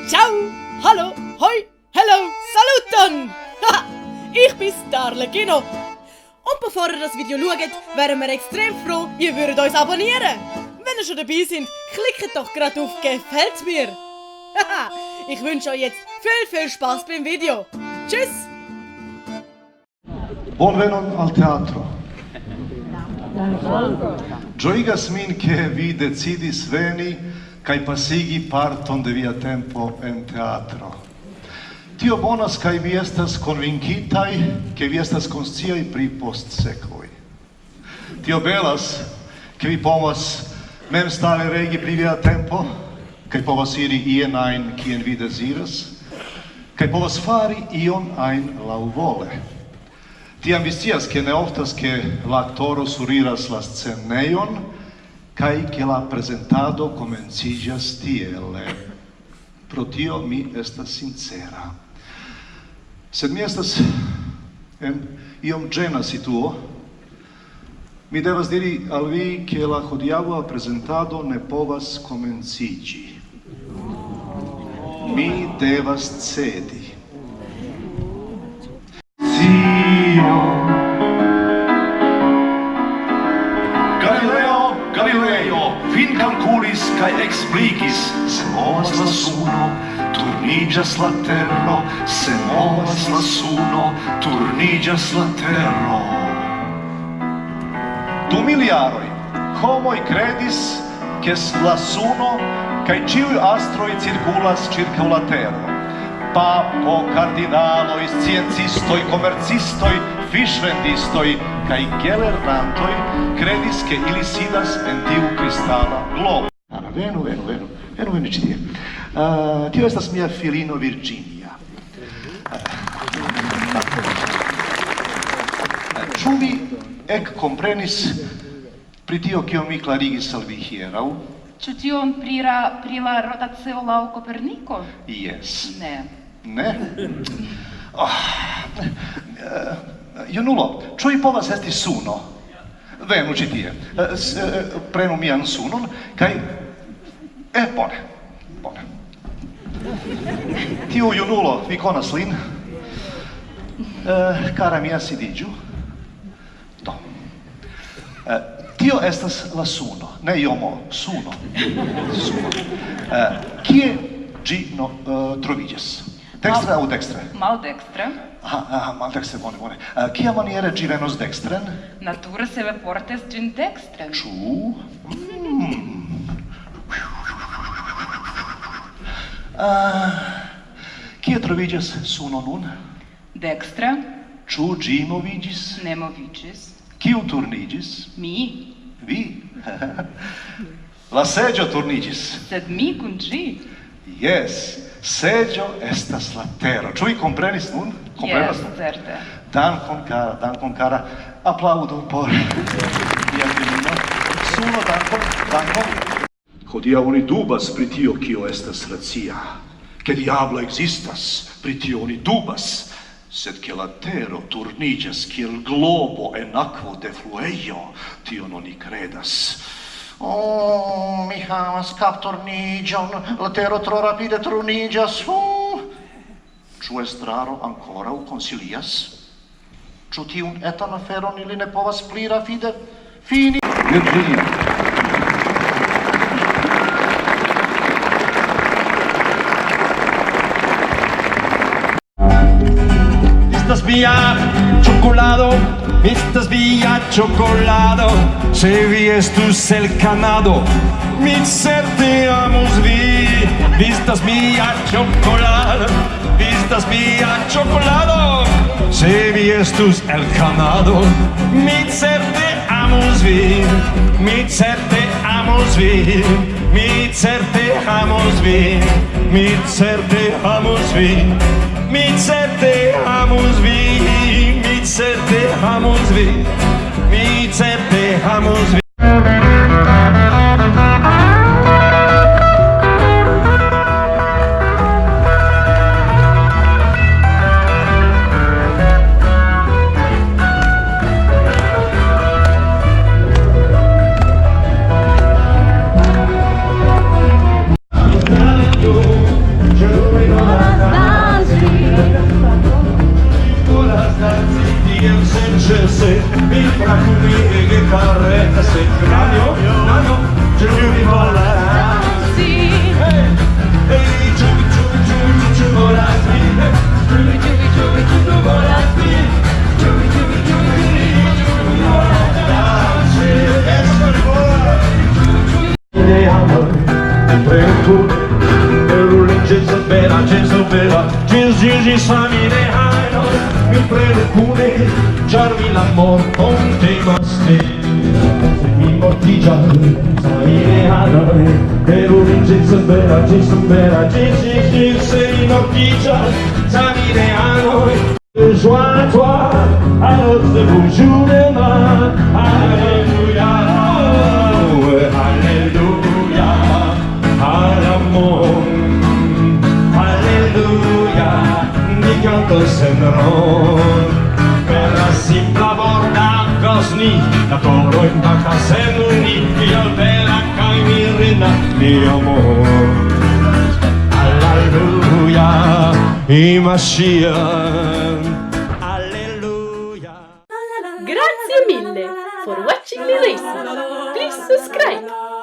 Ciao, hallo, hoi, hello, saluton! Ich bin's, Darle Gino. Und bevor ihr das Video schaut, wären wir extrem froh, ihr würdet uns abonnieren. Wenn ihr schon dabei seid, klickt doch gerade auf «Gefällt mir». Ich wünsche euch jetzt viel Spaß beim Video. Tschüss! Bonvenon al teatro. Gioigas min che vi decidis veni kai pasigi parton de via tempo en teatro. Tio bonas kai vi estas convincitai che vi estas consciai pri post sekvoi. Tio belas che vi povas mem stare regi pri via tempo, kai povas iri ien ein kien vi desiras, kai povas fari ion ein laŭvole. Tiam vi scias che ne oftas che l'attoro suriras la sceneion kai che la presentado komenciĝas tiele. Pro tio mi estas sincera. Sed mi estas en iom ĝena situo. Mi devas diri al vi che la hodiaŭa presentado ne povas komenciĝi. Mi devas cedi. Galileo fin calculis cae explicis: se movas la suno, turniĝas la terro, se movas la suno, turniĝas la terro. Dum miliaroj homoj kredis ke la suno kaj ĉiuj astroj cirkulas ĉirkaŭ la tero. Papo, kardinaloj, sciencistoj, komercistoj, fiŝvendistoj kaj gelernantoj kredis ke ili sidas en tiu kristala globo. Venu ĉi tie. Tio estas mia filino Virginia. Ĉu vi ekkomprenis pri tio kion mi klarigis al vi hieraŭ? Ĉu tion pri la rotacio laŭ Koperniko? Yes. Ne. Junulo, ĉu vi povas esti suno? Venu ĉi tie. Prenu mian sunon kaj bone. Tiu junulo, vi konas lin? Kara mia, sidiĝu. Do. Tio estas la suno, ne iomo, suno. Kie ĝi troviĝas? Dekstre aŭ dekstre? Maldekstre. Maldekstre, bone. Kia maniere ĝi venos dekstren? Nature se vi portas ĝin dekstren. Ĉu? Kie troviĝas suno nun? Dekstre. Ĉu ĝi moviĝis? Ne moviĝis. Kiu turniĝis? Mi. Vi? La seĝo turniĝis. Sed mi kun ĝi. Yes, seĝo estas la tero. Ĉu vi komprenis nun? Jes, certe. Dankon kara. Aplaŭdu por mia filino. Suno, dankon. Hodiaŭ oni dubas pri tio kio estas racia. Ke diablo ekzistas, pri tio oni dubas. Sed che la tero turniĝas kiel globo en akvo de fluejo, tion oni kredas. Mi havas kapturniĝon, la tero tro rapide turniĝas. Ĉu estraro ankoraŭ konsilias? Ĉu tiun etan aferon ili ne povas pli rapide fini? Virginia. Estas via chocolado, se vi estus el canado, mi certe amos vi. Vistas via chocolado, se vi estus el canado, mi certe amos vi. Mi certe amos vi. Mi certe amos vi. Mi certe amos vi. Mi certe amos vi. Mi certe amos vi. Mi certe amos vi. prende Jesus Vera, Jesus Vera, Jesus, Jesus, Samine Haino, mi prende cune, Charmi l'amor con te baste. Mi mortigia, Samine Haino, Perulin Jesus Vera, Jesus Vera, Jesus, Jesus, mi mortigia, Samine Haino. Joie à toi, alors c'est bonjour demain, Alléluia, Alléluia, à l'amour. Mi canto semron per la simpla borda cosni la toro in bacca semuni io te la camirina mio amor alleluia i Mashiach alleluia. Grazie mille for watching the lesson. Please subscribe.